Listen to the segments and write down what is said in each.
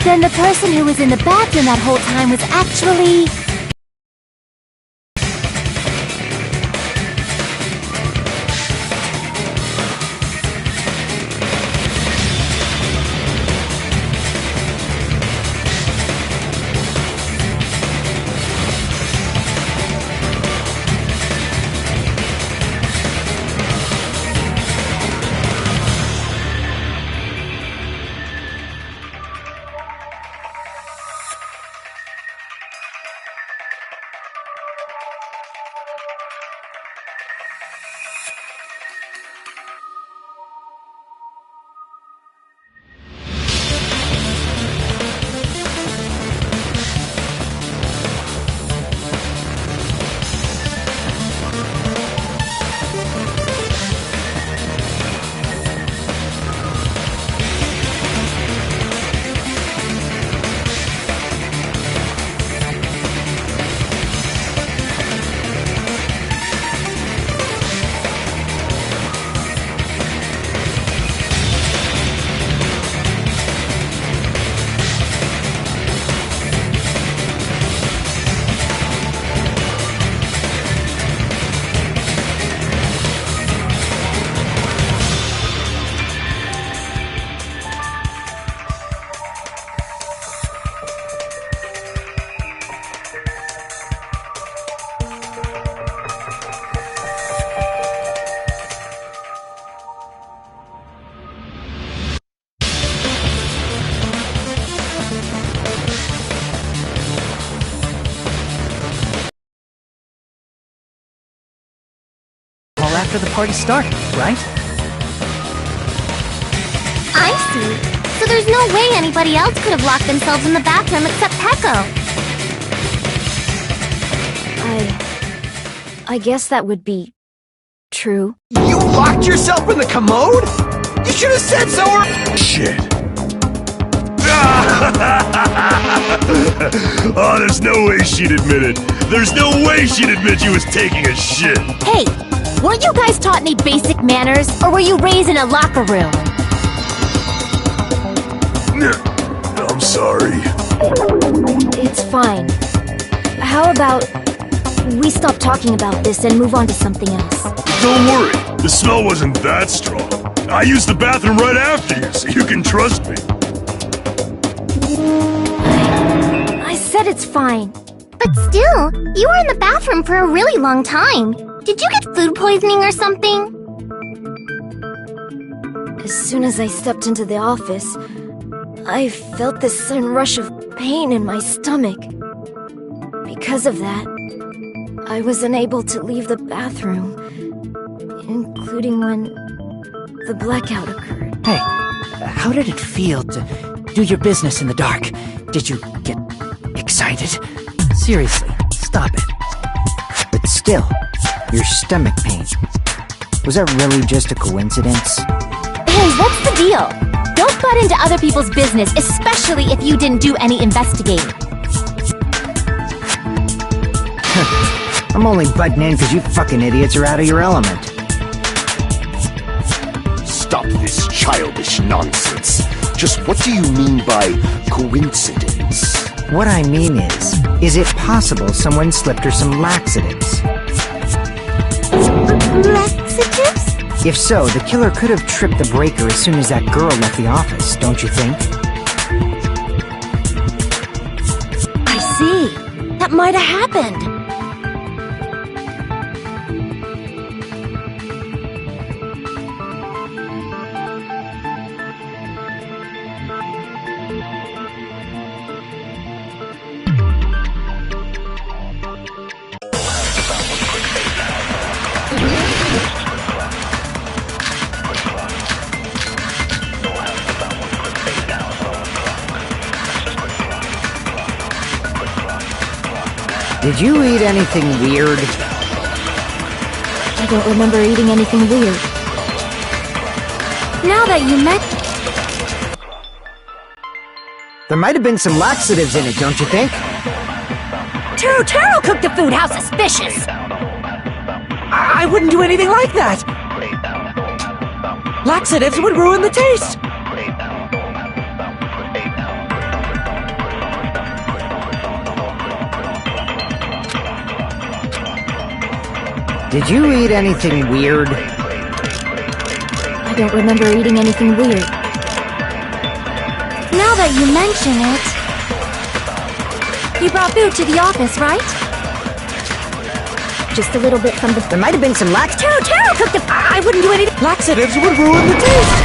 Then the person who was in the bathroom that whole time was actually... After the party started, right? I see. So there's no way anybody else could have locked themselves in the bathroom except Peko. I guess that would be... true. You locked yourself in the commode? You should have said so or... Shit. Oh, there's no way she'd admit it. There's no way she'd admit she was taking a shit. Hey, weren't you guys taught any basic manners, or were you raised in a locker room? I'm sorry. It's fine. How about we stop talking about this and move on to something else? Don't worry, the smell wasn't that strong. I used the bathroom right after you, so you can trust me. I said it's fine. But still, you were in the bathroom for a really long time. Did you get food poisoning or something? As soon as I stepped into the office, I felt this sudden rush of pain in my stomach. Because of that, I was unable to leave the bathroom, including when the blackout occurred. Hey, how did it feel to do your business in the dark? Did you get excited? Seriously, stop it. But still, your stomach pain. Was that really just a coincidence? Hey, what's the deal? Don't butt into other people's business, especially if you didn't do any investigating. I'm only butting in because you fucking idiots are out of your element. Stop this childish nonsense. Just what do you mean by coincidence? What I mean is it possible someone slipped her some laxatives? Laxatives? If so, the killer could have tripped the breaker as soon as that girl left the office, don't you think? I see. That might have happened. Did you eat anything weird? I don't remember eating anything weird. Now that you met... There might have been some laxatives in it, don't you think? Taro cooked the food. How suspicious! I wouldn't do anything like that! Laxatives would ruin the taste! Did you eat anything weird? I don't remember eating anything weird. Now that you mention it... You brought food to the office, right? Just a little bit from the... There might have been some lax... Taro cooked the... I wouldn't do anything... Laxatives would ruin the taste!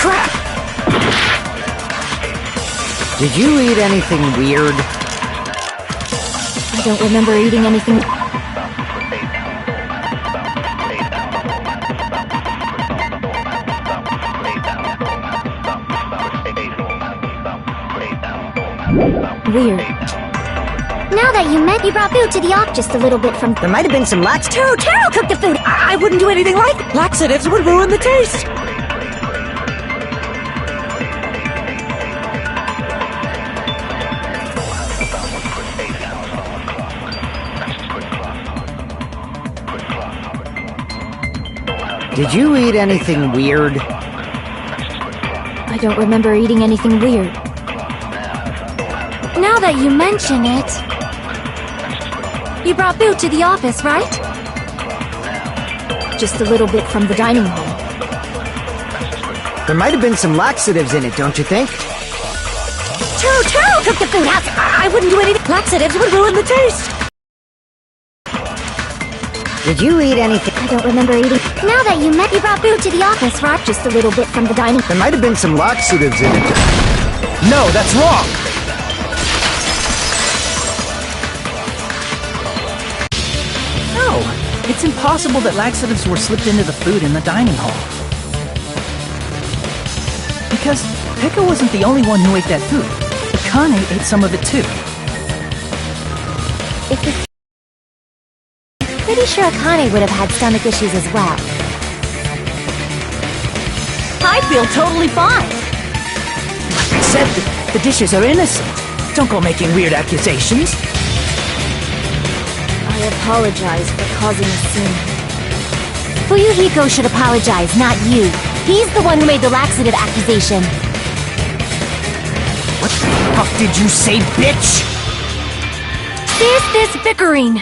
Crap! Did you eat anything weird? I don't remember eating anything... weird. Now that you brought food to the office. Just a little bit from... There might have been some lax... Taro cooked the food! I wouldn't do anything like it. Laxatives would ruin the taste! Did you eat anything weird? I don't remember eating anything weird. Now that you mention it... You brought food to the office, right? Just a little bit from the dining hall. There might have been some laxatives in it, don't you think? Taro cooked the food! I wouldn't do anything... Laxatives would ruin the taste! Did you eat anything? I don't remember eating... Now that you brought food to the office, right? Just a little bit from the dining... There might have been some laxatives in it. No, that's wrong! No! It's impossible that laxatives were slipped into the food in the dining hall. Because Pekka wasn't the only one who ate that food. Akane ate some of it too. Pretty sure Akane would have had stomach issues as well. I feel totally fine! I said the dishes are innocent. Don't go making weird accusations. I apologize for causing a scene. Fuyuhiko should apologize, not you. He's the one who made the laxative accusation. What the fuck did you say, bitch? There's this bickering.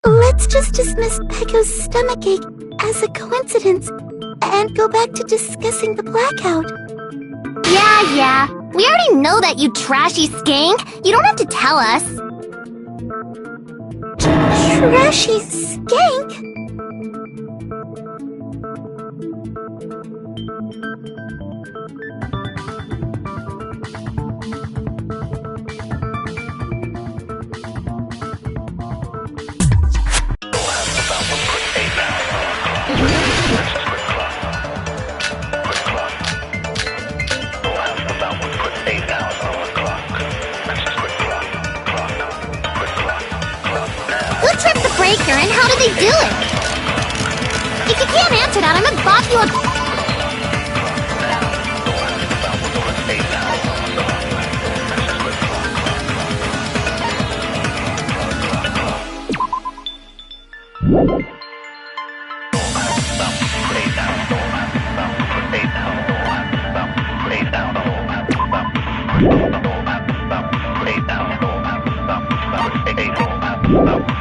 Let's just dismiss Pekko's stomachache as a coincidence and go back to discussing the blackout. Yeah. We already know that, you trashy skank. You don't have to tell us. Trashy skank? Who tripped the breaker and how did they do it? If you can't answer that, I'm gonna bop you a...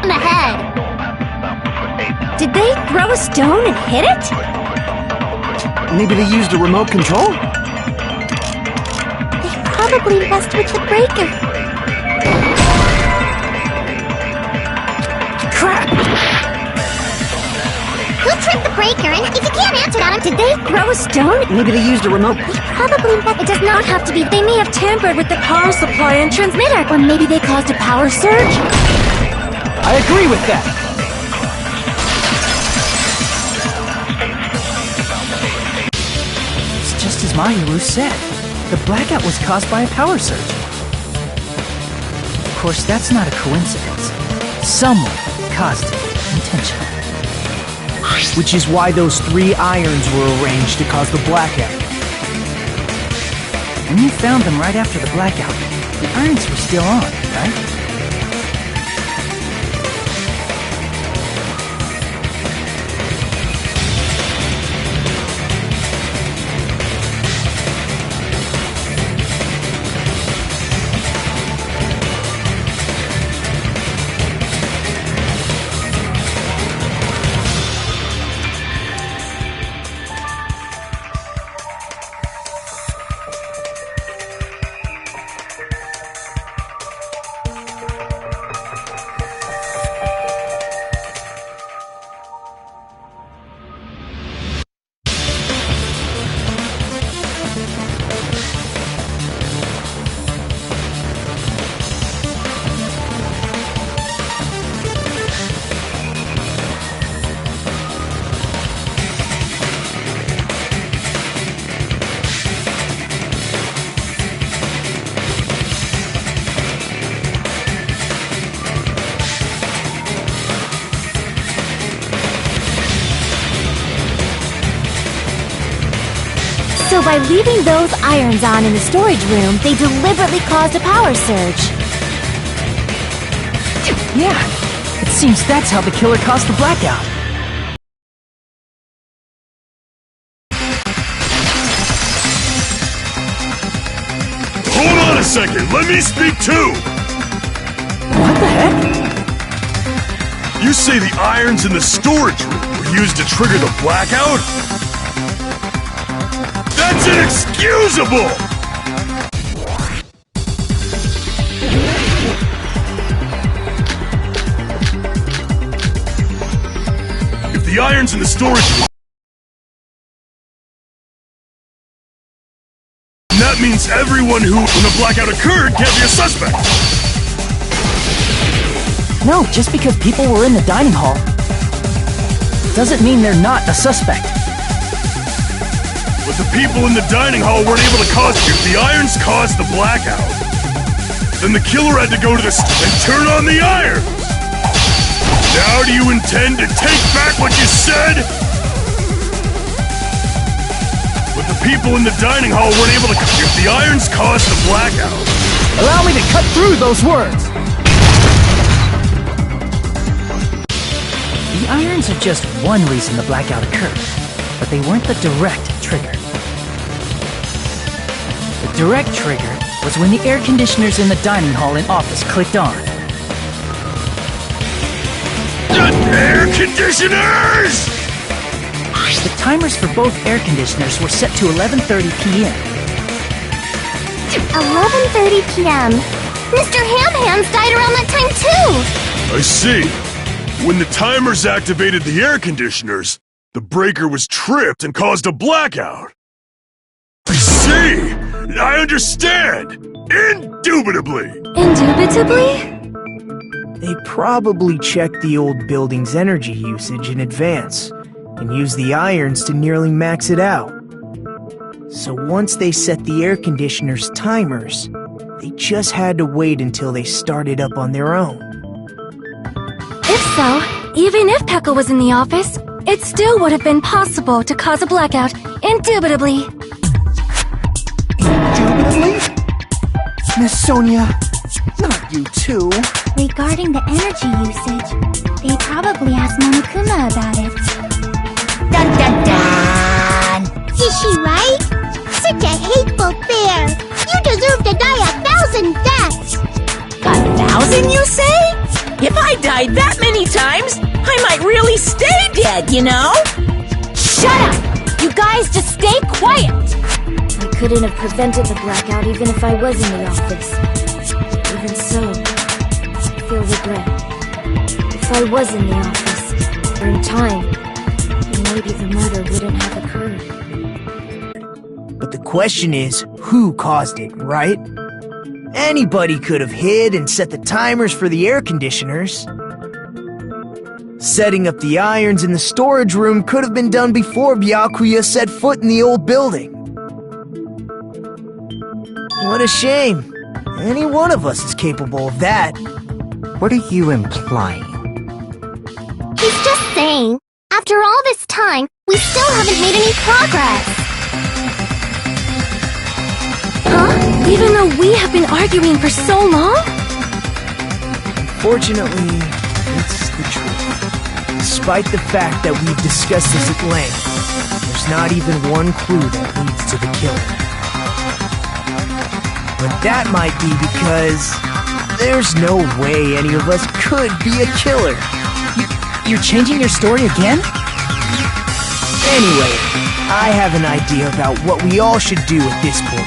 in the head. Did they throw a stone and hit it? Maybe they used a remote control? They probably messed with the breaker. Crap! Who tripped the breaker and if you can't answer that, did they throw a stone? Maybe they used a remote... Probably, but it does not have to be. They may have tampered with the power supply and transmitter. Or maybe they caused a power surge. I agree with that! It's just as Mahiru said. The blackout was caused by a power surge. Of course, that's not a coincidence. Someone caused it intentionally. Which is why those 3 irons were arranged to cause the blackout. When you found them right after the blackout, the irons were still on, right? So by leaving those irons on in the storage room, they deliberately caused a power surge. Yeah, it seems that's how the killer caused the blackout. Hold on a second, let me speak too! What the heck? You say the irons in the storage room were used to trigger the blackout? That's inexcusable! If the irons in the storage room... that means everyone who, when the blackout occurred, can't be a suspect! No, just because people were in the dining hall doesn't mean they're not a suspect. But the people in the dining hall weren't able to cause... If the irons caused the blackout, then the killer had to go to the and turn on the irons! Now do you intend to take back what you said? But the people in the dining hall weren't able to... If the irons caused the blackout... Allow me to cut through those words! The irons are just one reason the blackout occurred, but they weren't the direct trigger. The direct trigger was when the air conditioners in the dining hall and office clicked on. The air conditioners! The timers for both air conditioners were set to 11:30 p.m. 11:30 p.m. Mr. Ham-Hands died around that time too! I see. When the timers activated the air conditioners, the breaker was tripped and caused a blackout. I see! I understand! Indubitably! Indubitably? They probably checked the old building's energy usage in advance and used the irons to nearly max it out. So once they set the air conditioner's timers, they just had to wait until they started up on their own. If so, even if Pekka was in the office, it still would have been possible to cause a blackout, indubitably. Indubitably? Miss Sonia, not you too. Regarding the energy usage, they probably asked Monokuma about it. Dun dun dun! Is she right? Such a hateful bear! You deserve to die 1,000 deaths! 1,000, you say? If I died that many times, I might really stay dead, you know? Shut up! You guys just stay quiet! I couldn't have prevented the blackout even if I was in the office. Even so, I feel regret. If I was in the office, or in time, then maybe the murder wouldn't have occurred. But the question is, who caused it, right? Anybody could have hid and set the timers for the air conditioners. Setting up the irons in the storage room could have been done before Byakuya set foot in the old building. What a shame. Any one of us is capable of that. What are you implying? He's just saying, after all this time, we still haven't made any progress. Huh? Even though we have been arguing for so long? Fortunately, it's the truth. Despite the fact that we've discussed this at length, there's not even one clue that leads to the killer. But that might be because there's no way any of us could be a killer. You're changing your story again? Anyway, I have an idea about what we all should do at this point.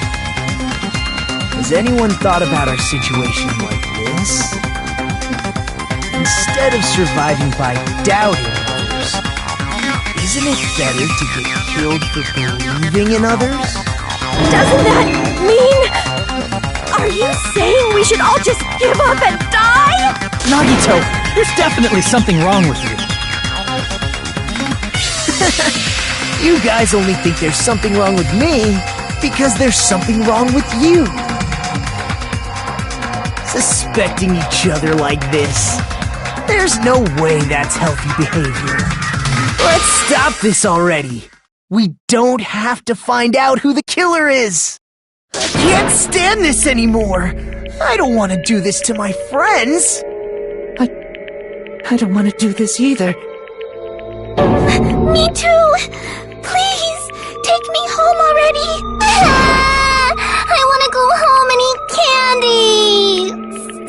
Has anyone thought about our situation like this? Instead of surviving by doubting others, isn't it better to get killed for believing in others? Doesn't that mean... Are you saying we should all just give up and die? Nagito, there's definitely something wrong with you. You guys only think there's something wrong with me because there's something wrong with you. Suspecting each other like this. There's no way that's healthy behavior. Let's stop this already. We don't have to find out who the killer is! I can't stand this anymore! I don't want to do this to my friends! I don't want to do this either. Me too! Please, take me home already! I want to go home and eat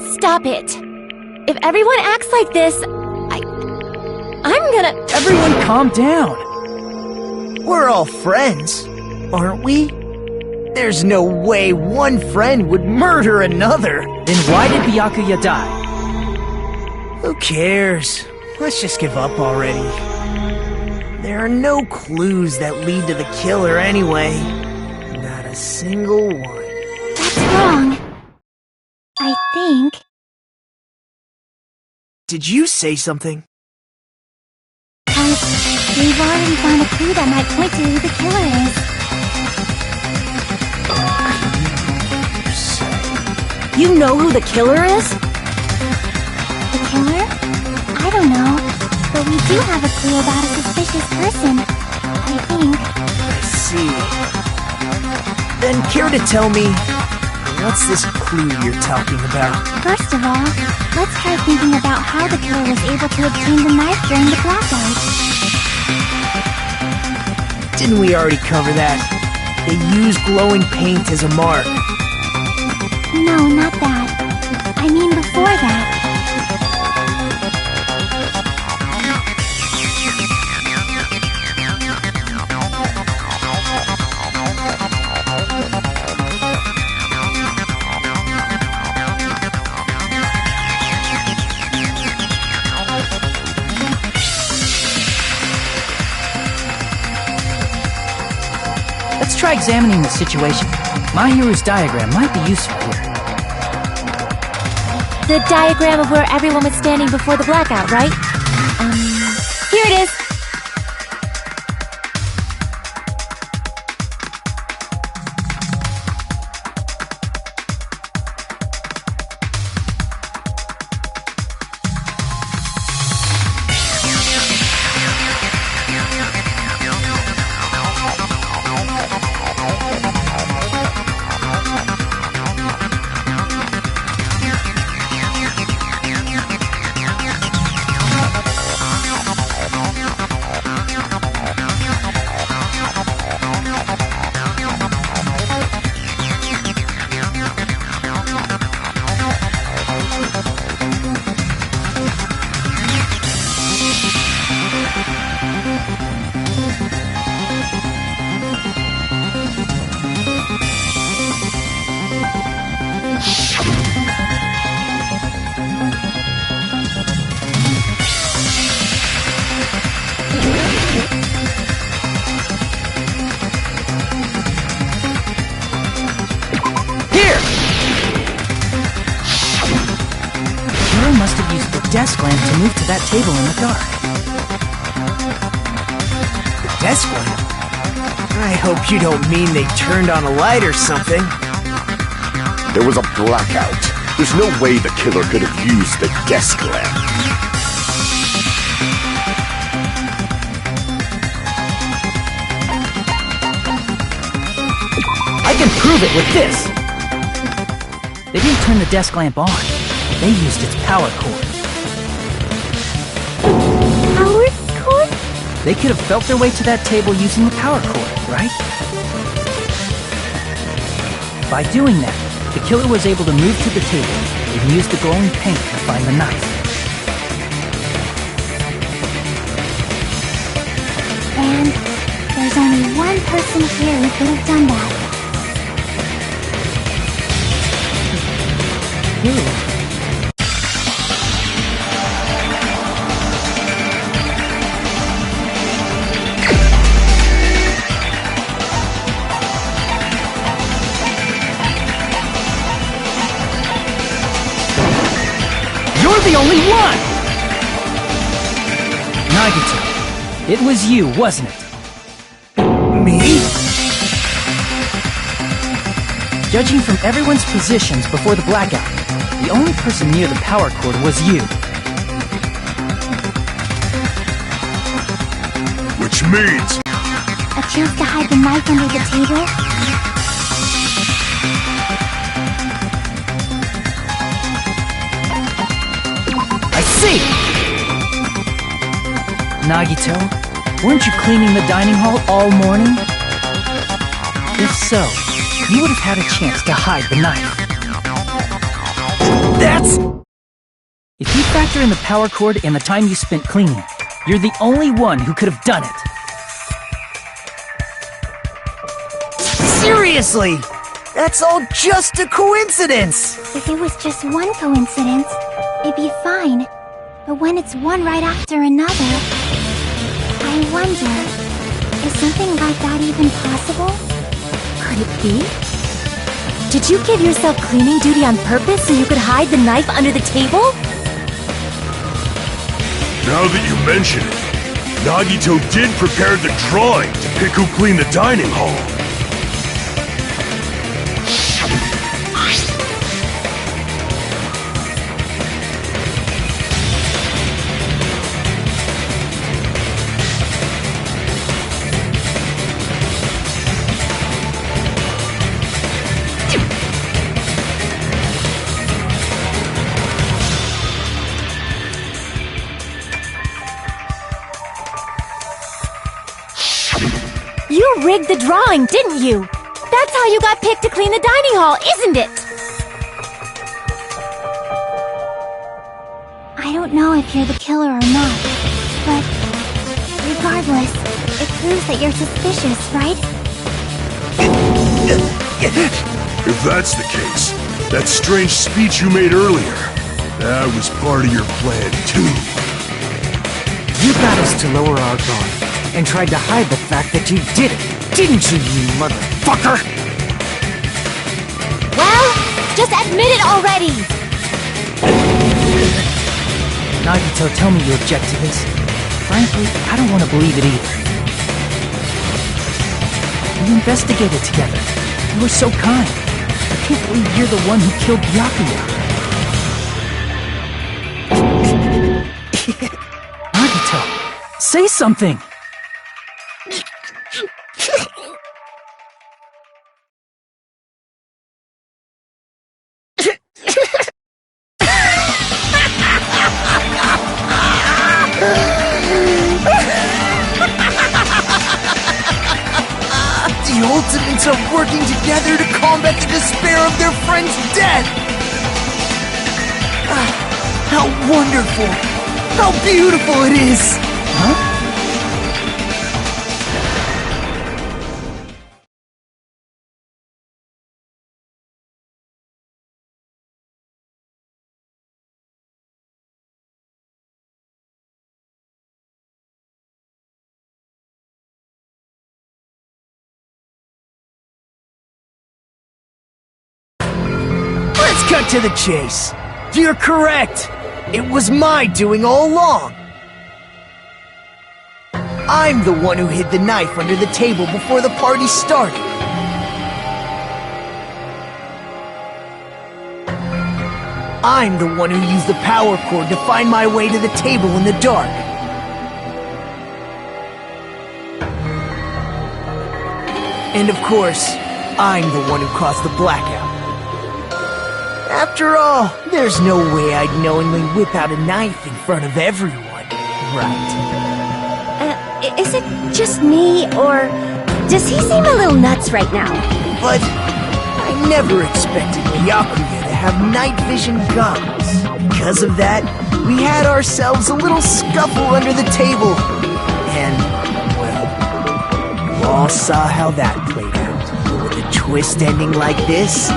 candy! Stop it. If everyone acts like this, I'm gonna... Everyone calm down. We're all friends, aren't we? There's no way one friend would murder another. Then why did Byakuya die? Who cares? Let's just give up already. There are no clues that lead to the killer anyway. Not a single one. That's wrong. I think. Did you say something? We've already found a clue that might point to who the killer is. You know who the killer is? The killer? I don't know. But we do have a clue about a suspicious person. I think. I see. Then care to tell me, what's this clue you're talking about? First of all, let's try thinking about how the killer was able to obtain the knife during the blackout. Didn't we already cover that? They used glowing paint as a mark. No, not that. I mean before that. Let's try examining the situation. Mahiru's diagram might be useful here. The diagram of where everyone was standing before the blackout, right? Here it is. Must have used the desk lamp to move to that table in the dark. The desk lamp? I hope you don't mean they turned on a light or something. There was a blackout. There's no way the killer could have used the desk lamp. I can prove it with this! They didn't turn the desk lamp on. They used its power cord. Power cord? They could have felt their way to that table using the power cord, right? By doing that, the killer was able to move to the table and use the glowing paint to find the knife. And there's only one person here who could have done that. Who? You're the only one! Nagito, it was you, wasn't it? Me? Judging from everyone's positions before the blackout, the only person near the power cord was you. Which means... A chance to hide the knife under the table? I see! Nagito, weren't you cleaning the dining hall all morning? If so, you would have had a chance to hide the knife. That's... If you factor in the power cord and the time you spent cleaning, you're the only one who could have done it. Seriously! That's all just a coincidence! If it was just one coincidence, it'd be fine. But when it's one right after another, I wonder, is something like that even possible? Could it be? Did you give yourself cleaning duty on purpose so you could hide the knife under the table? Now that you mention it, Nagito did prepare the drawing to pick who cleaned the dining hall. You rigged the drawing, didn't you? That's how you got picked to clean the dining hall, isn't it? I don't know if you're the killer or not, but regardless, it proves that you're suspicious, right? If that's the case, that strange speech you made earlier, that was part of your plan too. You got us to lower our guard and tried to hide the fact that you did it, didn't you, you motherfucker? Well, just admit it already! Nagito, tell me you object to this. Frankly, I don't want to believe it either. We investigated together. You were so kind. I can't believe you're the one who killed Byakuya. Nagito, say something! The Ultimates are working together to combat the despair of their friend's death! Ah, how wonderful! How beautiful it is! Huh? Let's cut to the chase. You're correct. It was my doing all along. I'm the one who hid the knife under the table before the party started. I'm the one who used the power cord to find my way to the table in the dark. And of course, I'm the one who caused the blackout. After all, there's no way I'd knowingly whip out a knife in front of everyone, right? Is it just me, or does he seem a little nuts right now? But I never expected Byakuya to have night vision goggles. Because of that, we had ourselves a little scuffle under the table. And, well, you all saw how that played out. With a twist ending like this,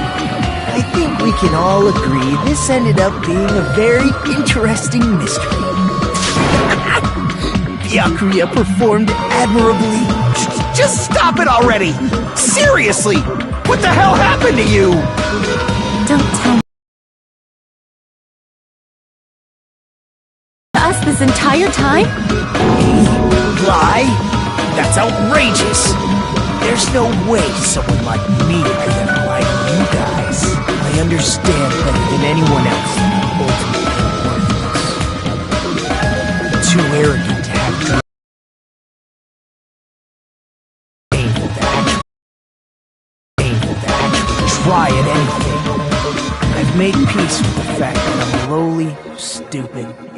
I think we can all agree this ended up being a very interesting mystery. Byakuya performed admirably. Just stop it already! Seriously! What the hell happened to you? Don't tell me. Us this entire time? Lie? That's outrageous! There's no way someone like me could ever lie to you guys. I understand better than anyone else that ultimately worthless. Too arrogant to have try at anything. I've made peace with the fact that I'm lowly, stupid,